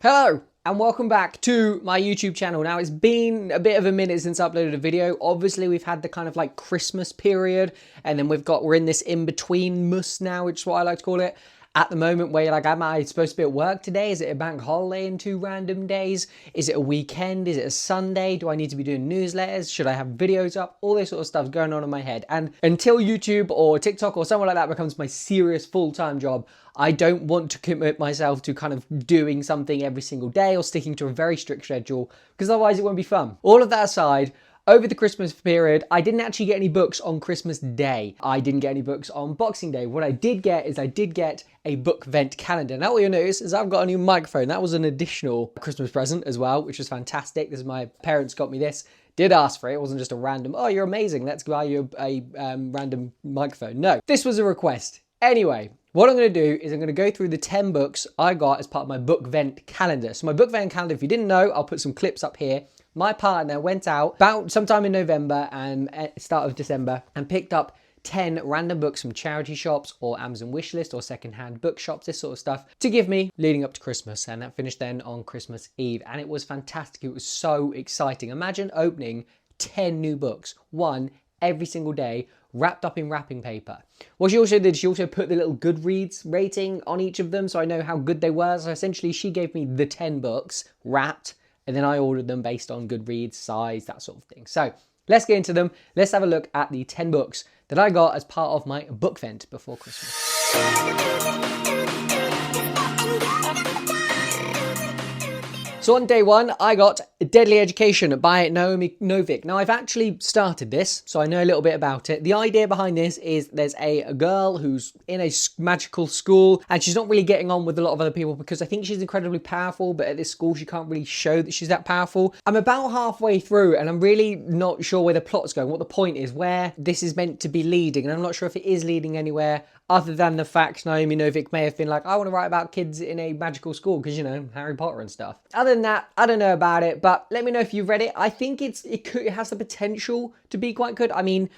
Hello and welcome back to my YouTube channel. Now, it's been a bit of a minute since I uploaded a video. Obviously, we've had the kind of like Christmas period, and then we're in this in-between-mus now, which is what I like to call it. At the moment where you're like, am I supposed to be at work today? Is it a bank holiday in 2 random days? Is it a weekend? Is it a Sunday? Do I need to be doing newsletters? Should I have videos up? All this sort of stuff going on in my head. And until YouTube or TikTok or something like that becomes my serious full-time job, I don't want to commit myself to kind of doing something every single day or sticking to a very strict schedule, because otherwise it won't be fun. All of that aside, over the Christmas period, I didn't actually get any books on Christmas Day. I didn't get any books on Boxing Day. What I did get is a book vent calendar. Now what you'll notice is I've got a new microphone. That was an additional Christmas present as well, which was fantastic. This is my parents got me this. Did ask for it. It wasn't just a random, oh, you're amazing, let's buy you a random microphone. No, this was a request. Anyway, what I'm going to do is I'm going to go through the 10 books I got as part of my book vent calendar. So my book vent calendar, if you didn't know, I'll put some clips up here. My partner went out about sometime in November and start of December and picked up 10 random books from charity shops or Amazon wishlist or secondhand bookshops, this sort of stuff, to give me leading up to Christmas. And that finished then on Christmas Eve. And it was fantastic. It was so exciting. Imagine opening 10 new books, one every single day, wrapped up in wrapping paper. What she also did, she also put the little Goodreads rating on each of them so I know how good they were. So essentially she gave me the 10 books wrapped, and then I ordered them based on Goodreads, size, that sort of thing. So let's get into them. Let's have a look at the 10 books that I got as part of my book vent before Christmas. So on day one, I got Deadly Education by Naomi Novik. Now, I've actually started this, so I know a little bit about it. The idea behind this is there's a girl who's in a magical school, and she's not really getting on with a lot of other people because I think she's incredibly powerful, but at this school, she can't really show that she's that powerful. I'm about halfway through, and I'm really not sure where the plot's going, what the point is, where this is meant to be leading, and I'm not sure if it is leading anywhere other than the fact Naomi Novik may have been like, I want to write about kids in a magical school because, you know, Harry Potter and stuff. Other than that, I don't know about it, but let me know if you've read it. I think it has the potential to be quite good. I mean,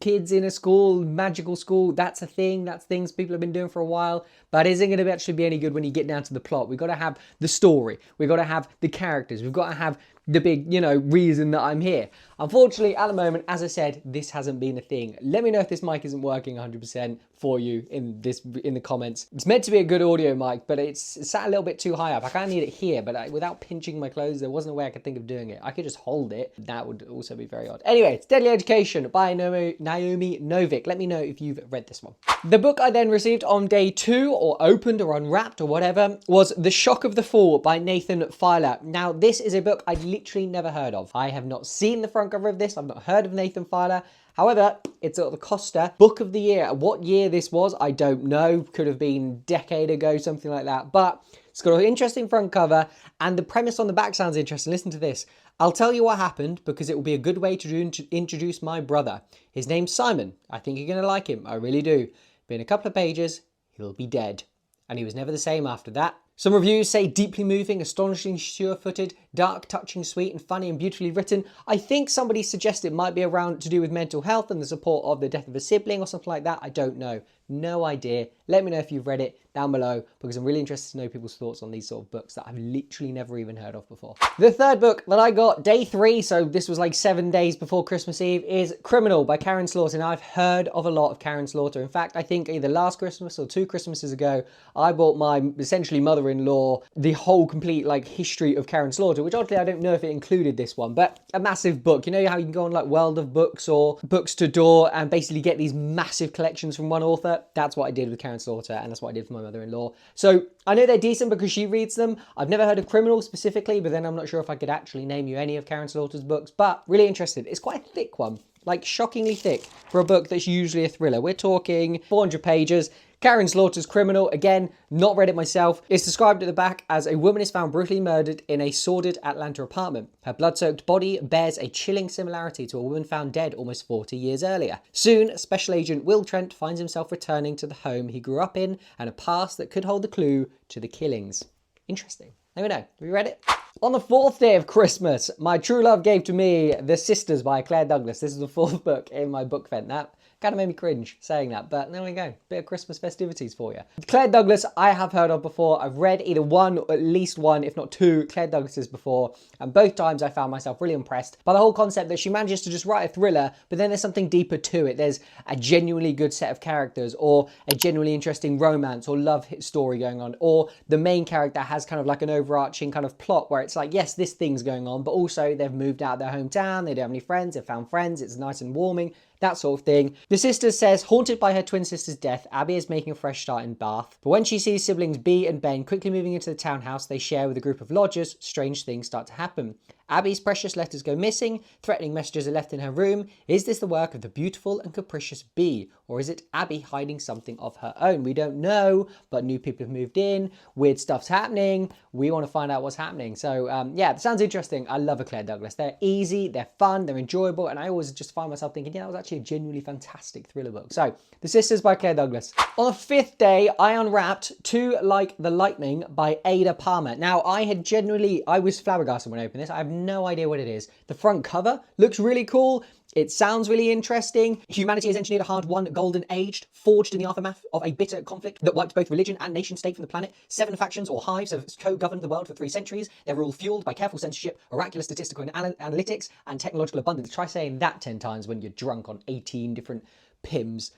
kids in a school, magical school, that's a thing. That's things people have been doing for a while. But is it going to actually be any good when you get down to the plot? We've got to have the story. We've got to have the characters. We've got to have the big, reason that I'm here. Unfortunately, at the moment, as I said, this hasn't been a thing. Let me know if this mic isn't working 100% for you in the comments. It's meant to be a good audio mic, but it's sat a little bit too high up. I kind of need it here, but without pinching my clothes, there wasn't a way I could think of doing it. I could just hold it. That would also be very odd. Anyway, it's Deadly Education by Naomi Novik. Let me know if you've read this one. The book I then received on day 2, or opened or unwrapped or whatever, was The Shock of the Fall by Nathan Filer. Now, this is a book I'd literally never heard of. I have not seen the front cover of this. I've not heard of Nathan Filer. However, it's at the Costa Book of the Year. What year this was, I don't know. Could have been a decade ago, something like that. But it's got an interesting front cover, and the premise on the back sounds interesting. Listen to this. I'll tell you what happened because it will be a good way to introduce my brother. His name's Simon. I think you're going to like him. I really do. But in a couple of pages, he'll be dead. And he was never the same after that. Some reviews say deeply moving, astonishingly sure-footed, dark, touching, sweet, and funny and beautifully written. I think somebody suggested it might be around to do with mental health and the support of the death of a sibling or something like that. I don't know. No idea. Let me know if you've read it down below, because I'm really interested to know people's thoughts on these sort of books that I've literally never even heard of before. The third book that I got day 3, so this was like 7 days before Christmas Eve, is Criminal by Karen Slaughter. Now, I've heard of a lot of Karen Slaughter. In fact, I think either last Christmas or 2 Christmases ago, I bought my essentially mother-in-law the whole complete like history of Karen Slaughter, which oddly I don't know if it included this one, but a massive book. You know how you can go on like World of Books or Books to Door and basically get these massive collections from one author? That's what I did with Karen Slaughter, and that's what I did for my mother-in-law. So I know they're decent because she reads them. I've never heard of Criminal specifically, but then I'm not sure if I could actually name you any of Karen Slaughter's books, but really interested. It's quite a thick one, like shockingly thick for a book that's usually a thriller. We're talking 400 pages. Karen Slaughter's Criminal, again, not read it myself. It's described at the back as a woman is found brutally murdered in a sordid Atlanta apartment. Her blood-soaked body bears a chilling similarity to a woman found dead almost 40 years earlier. Soon, Special Agent Will Trent finds himself returning to the home he grew up in and a past that could hold the clue to the killings. Interesting. Let me know. Have you read it? On the 4th day of Christmas, my true love gave to me The Sisters by Claire Douglas. This is the 4th book in my book vent. That Kind of made me cringe saying that, but there we go. Bit of Christmas festivities for you. Claire Douglas, I have heard of before. I've read either one, or at least one, if not two, Claire Douglases before. And both times I found myself really impressed by the whole concept that she manages to just write a thriller, but then there's something deeper to it. There's a genuinely good set of characters, or a genuinely interesting romance or love story going on, or the main character has kind of like an overarching kind of plot where it's like, yes, this thing's going on, but also they've moved out of their hometown, they don't have any friends, they've found friends, it's nice and warming, that sort of thing. The sister says, haunted by her twin sister's death, Abby is making a fresh start in Bath. But when she sees siblings B and Ben quickly moving into the townhouse they share with a group of lodgers, strange things start to happen. Abby's precious letters go missing, threatening messages are left in her room. Is this the work of the beautiful and capricious B? Or is it Abby hiding something of her own? We don't know, but new people have moved in, weird stuff's happening, we want to find out what's happening. So yeah, it sounds interesting. I love a Claire Douglas. They're easy, they're fun, they're enjoyable, and I always just find myself thinking, yeah, that was actually a genuinely fantastic thriller book. So, The Sisters by Claire Douglas. On the fifth day, I unwrapped Two Like the Lightning by Ada Palmer. Now, I was flabbergasted when I opened this. I have no idea what it is. The front cover looks really cool. It sounds really interesting. Humanity has engineered a hard-won golden age, forged in the aftermath of a bitter conflict that wiped both religion and nation-state from the planet. 7 factions or hives have co-governed the world for 3 centuries. They're all fueled by careful censorship, oracular statistical analytics, and technological abundance. Try saying that 10 times when you're drunk on 18 different Pims.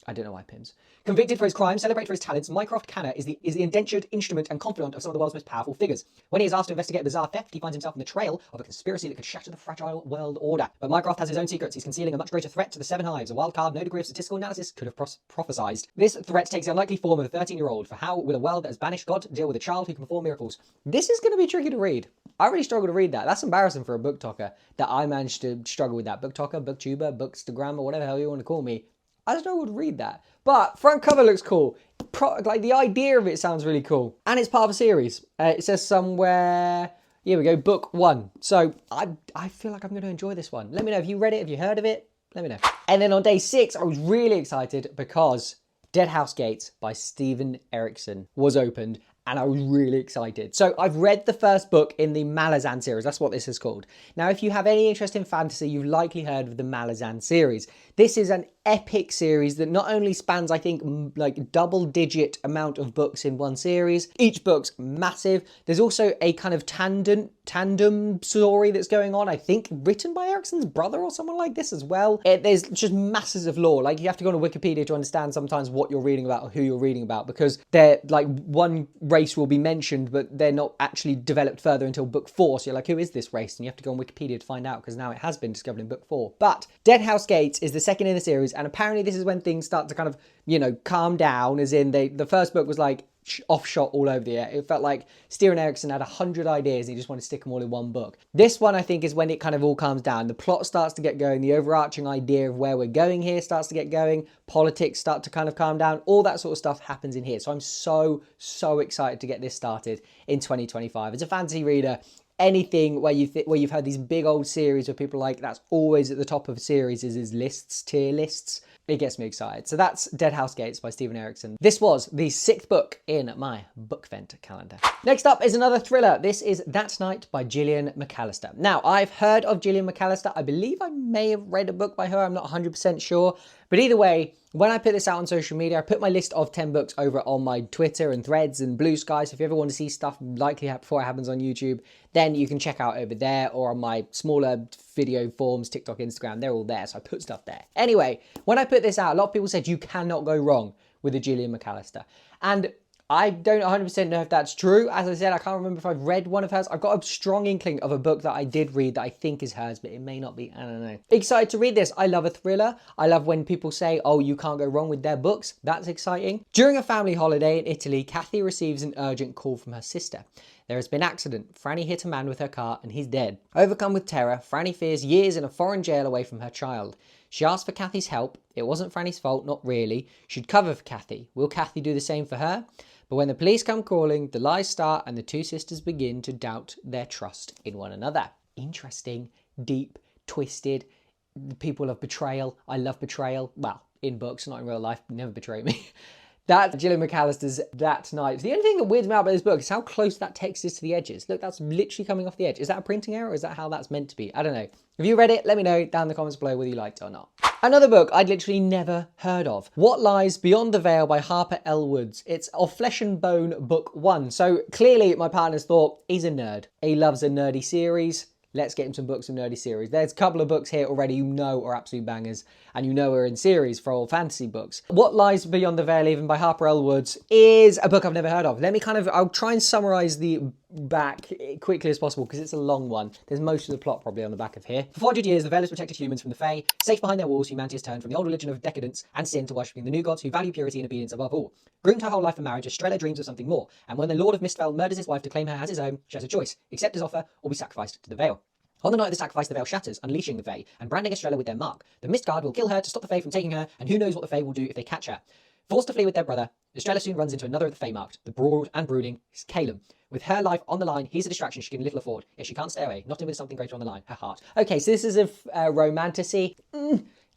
I don't know why Pims. Convicted for his crime, celebrated for his talents, Mycroft Canner is the indentured instrument and confidant of some of the world's most powerful figures. When he is asked to investigate a bizarre theft, he finds himself on the trail of a conspiracy that could shatter the fragile world order. But Mycroft has his own secrets. He's concealing a much greater threat to the 7 hives, a wild card no degree of statistical analysis could have prophesized. This threat takes the unlikely form of a 13-year-old. For how will a world that has banished God deal with a child who can perform miracles? This is going to be tricky to read. I really struggle to read that. That's embarrassing for a book talker that I managed to struggle with that. Book talker, booktuber, bookstagrammer, whatever the hell you want to call me. I struggled to read that. But front cover looks cool. Like the idea of it sounds really cool. And it's part of a series. It says somewhere, here we go, book 1. So I feel like I'm going to enjoy this one. Let me know if you read it, if you heard of it. Let me know. And then on day 6, I was really excited because Dead House Gates by Stephen Erickson was opened. And I was really excited. So I've read the first book in the Malazan series. That's what this is called. Now, if you have any interest in fantasy, you've likely heard of the Malazan series. This is an epic series that not only spans, I think, like double-digit amount of books in one series. Each book's massive. There's also a kind of tandem story that's going on, I think, written by Erickson's brother or someone like this as well. There's just masses of lore. Like, you have to go on Wikipedia to understand sometimes what you're reading about or who you're reading about, because they're like one race will be mentioned, but they're not actually developed further until book 4. So you're like, who is this race? And you have to go on Wikipedia to find out, because now it has been discovered in book 4. But Dead House Gates is the second in the series, and apparently this is when things start to kind of, you know, calm down, as in the first book was like offshot all over the air. It felt like Steven Erickson had 100 ideas and he just wanted to stick them all in one book. This one, I think, is when it kind of all calms down. The plot starts to get going. The overarching idea of where we're going here starts to get going. Politics start to kind of calm down. All that sort of stuff happens in here. So I'm so excited to get this started in 2025. As a fantasy reader, anything where you've had these big old series where people are like, that's always at the top of series is lists, tier lists. It gets me excited. So that's Dead House Gates by Stephen Erickson. This was the 6th book in my BookVent calendar. Next up is another thriller. This is That Night by Gillian McAllister. Now, I've heard of Gillian McAllister. I believe I may have read a book by her. I'm not 100% sure. But either way, when I put this out on social media, I put my list of 10 books over on my Twitter and Threads and Blue Sky. So if you ever want to see stuff likely before it happens on YouTube, then you can check out over there, or on my smaller video forms, TikTok, Instagram. They're all there, so I put stuff there. Anyway, when I put this out, a lot of people said you cannot go wrong with a Gillian McAllister. And I don't 100% know if that's true. As I said, I can't remember if I've read one of hers. I've got a strong inkling of a book that I did read that I think is hers, but it may not be. I don't know. Excited to read this. I love a thriller. I love when people say, oh, you can't go wrong with their books. That's exciting. During a family holiday in Italy, Kathy receives an urgent call from her sister. There has been an accident. Franny hit a man with her car and he's dead. Overcome with terror, Franny fears years in a foreign jail away from her child. She asks for Kathy's help. It wasn't Franny's fault, not really. She'd cover for Kathy. Will Kathy do the same for her? But when the police come calling, the lies start and the two sisters begin to doubt their trust in one another. Interesting, deep, twisted. People love betrayal. I love betrayal. Well, in books, not in real life. Never betray me. That's Gillian McAllister's That Night. The only thing that weirds me out about this book is how close that text is to the edges. Look, that's literally coming off the edge. Is that a printing error, or is that how that's meant to be? I don't know. If you read it, let me know down in the comments below whether you liked it or not. Another book I'd literally never heard of. What Lies Beyond the Veil by Harper L. Woods. It's Of Flesh and Bone, book 1. So clearly my partner's thought, he's a nerd. He loves a nerdy series. Let's get him some books of nerdy series. There's a couple of books here already you know are absolute bangers, and you know are in series for all fantasy books. What Lies Beyond the Veil, even by Harper L. Woods, is a book I've never heard of. I'll try and summarize the back quickly as possible because it's a long one. There's most of the plot probably on the back of here. For 400 years, the Veil has protected humans from the Fae. Safe behind their walls, humanity has turned from the old religion of decadence and sin to worshipping the new gods who value purity and obedience above all. Groomed her whole life for marriage, Estrella dreams of something more, and when the Lord of Mistfell murders his wife to claim her as his own, she has a choice: accept his offer or be sacrificed to the Veil. On the night of the sacrifice, the Veil shatters, unleashing the Fae and branding Estrella with their mark. The Mistguard will kill her to stop the Fae from taking her, and who knows what the Fae will do if they catch her. Forced to flee with their brother, Estrella soon runs into another of the Fae marked, the broad and brooding Calum. With her life on the line, he's a distraction she can little afford. Yet she can't stay away, not even with something greater on the line, her heart. Okay, so this is a romantasy.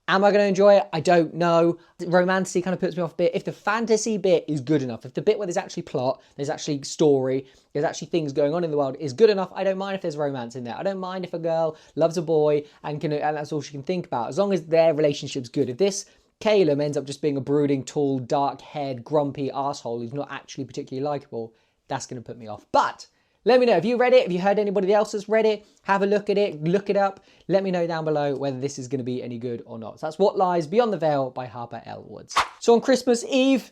Am I going to enjoy it? I don't know. Romantasy kind of puts me off a bit. If the fantasy bit is good enough, if the bit where there's actually plot, there's actually story, there's actually things going on in the world is good enough, I don't mind if there's romance in there. I don't mind if a girl loves a boy and that's all she can think about, as long as their relationship's good. If this Calum ends up just being a brooding, tall, dark-haired, grumpy arsehole who's not actually particularly likeable, that's going to put me off. But let me know, have you read it? Have you heard anybody else that's read it? Have a look at it, look it up. Let me know down below whether this is going to be any good or not. So that's What Lies Beyond the Veil by Harper L. Woods. So on Christmas Eve,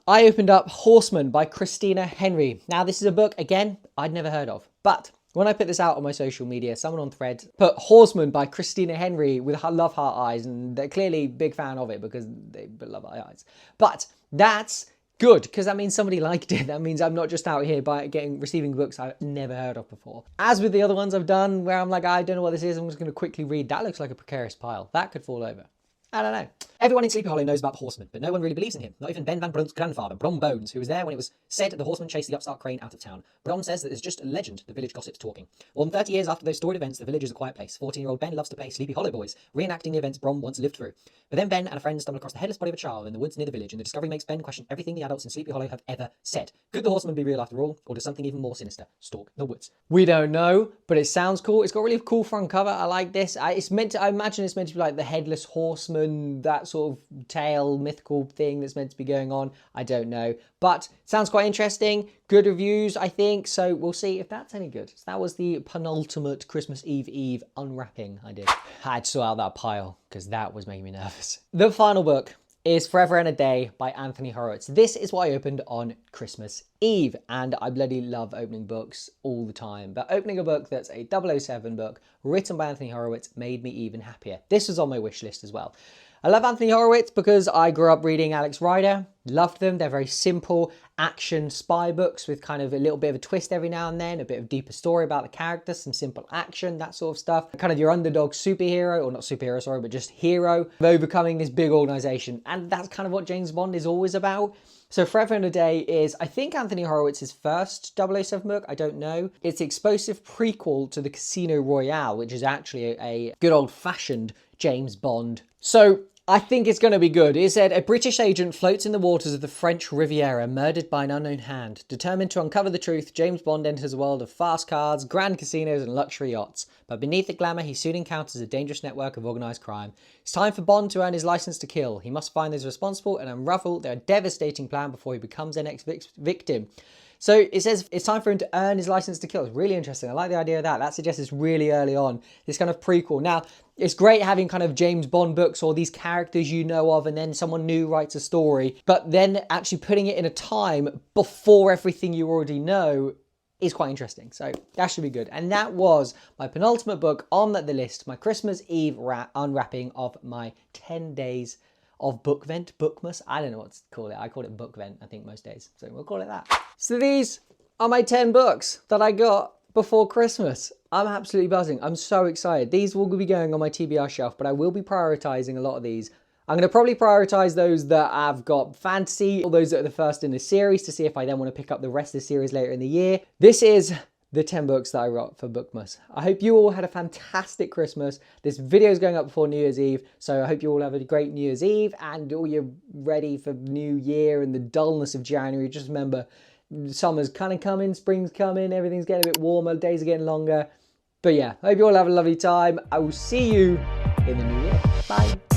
I opened up Horseman by Christina Henry. Now this is a book, again, I'd never heard of. But when I put this out on my social media, someone on Thread put Horseman by Christina Henry with love heart eyes, and they're clearly a big fan of it because they love heart eyes. But that's good, because that means somebody liked it. That means I'm not just out here receiving books I've never heard of before. As with the other ones I've done, where I'm like, I don't know what this is, I'm just going to quickly read. That looks like a precarious pile. That could fall over. I don't know. Everyone in Sleepy Hollow knows about the Horseman, but no one really believes in him. Not even Ben Van Brunt's grandfather, Brom Bones, who was there when it was said the Horseman chased the upstart crane out of town. Brom says that it's just a legend, the village gossips talking. More than 30 years after those storied events, the village is a quiet place. 14-year-old Ben loves to play Sleepy Hollow Boys, reenacting the events Brom once lived through. But then Ben and a friend stumble across the headless body of a child in the woods near the village, and the discovery makes Ben question everything the adults in Sleepy Hollow have ever said. Could the Horseman be real after all, or does something even more sinister stalk the woods? We don't know, but it sounds cool. It's got a really cool front cover. I like this. I imagine it's meant to be like the Headless Horseman, that sort of tale, mythical thing that's meant to be going on. I don't know, but it sounds quite interesting. Good reviews, I think, so we'll see if that's any good. So that was the penultimate Christmas Eve unwrapping I did. I had to sort out that pile because that was making me nervous. The final book is Forever and a Day by Anthony Horowitz. This is what I opened on Christmas Eve, and I bloody love opening books all the time, but opening a book that's a 007 book written by Anthony Horowitz made me even happier. This was on my wish list as well. I love Anthony Horowitz because I grew up reading Alex Rider, loved them. They're very simple action spy books with kind of a little bit of a twist every now and then, a bit of deeper story about the characters, some simple action, that sort of stuff. Kind of your underdog superhero, or not superhero, sorry, but just hero of overcoming this big organization. And that's kind of what James Bond is always about. So Forever and a Day is, I think, Anthony Horowitz's first 007 book. I don't know. It's the explosive prequel to the Casino Royale, which is actually a good old-fashioned James Bond. So I think it's going to be good. It said, a British agent floats in the waters of the French Riviera, murdered by an unknown hand. Determined to uncover the truth, James Bond enters a world of fast cars, grand casinos and luxury yachts. But beneath the glamour, he soon encounters a dangerous network of organised crime. It's time for Bond to earn his licence to kill. He must find those responsible and unravel their devastating plan before he becomes their next victim. So it says it's time for him to earn his license to kill. It's really interesting. I like the idea of that. That suggests it's really early on, this kind of prequel. Now, it's great having kind of James Bond books or these characters you know of, and then someone new writes a story, but then actually putting it in a time before everything you already know is quite interesting. So that should be good. And that was my penultimate book on the list, my Christmas Eve unwrapping of my 10 days of BOOKMAS. I don't know what to call it. I call it Bookvent, I think, most days. So we'll call it that. So these are my 10 books that I got before Christmas. I'm absolutely buzzing. I'm so excited. These will be going on my TBR shelf, but I will be prioritizing a lot of these. I'm going to probably prioritize those that have got fantasy, or those that are the first in the series, to see if I then want to pick up the rest of the series later in the year. This is the 10 books that I wrote for BOOKMAS. I hope you all had a fantastic Christmas. This video is going up before New Year's Eve, so I hope you all have a great New Year's Eve, and all you're ready for New Year and the dullness of January. Just remember, summer's kind of coming, spring's coming, everything's getting a bit warmer, days are getting longer. But yeah, I hope you all have a lovely time. I will see you in the new year. Bye.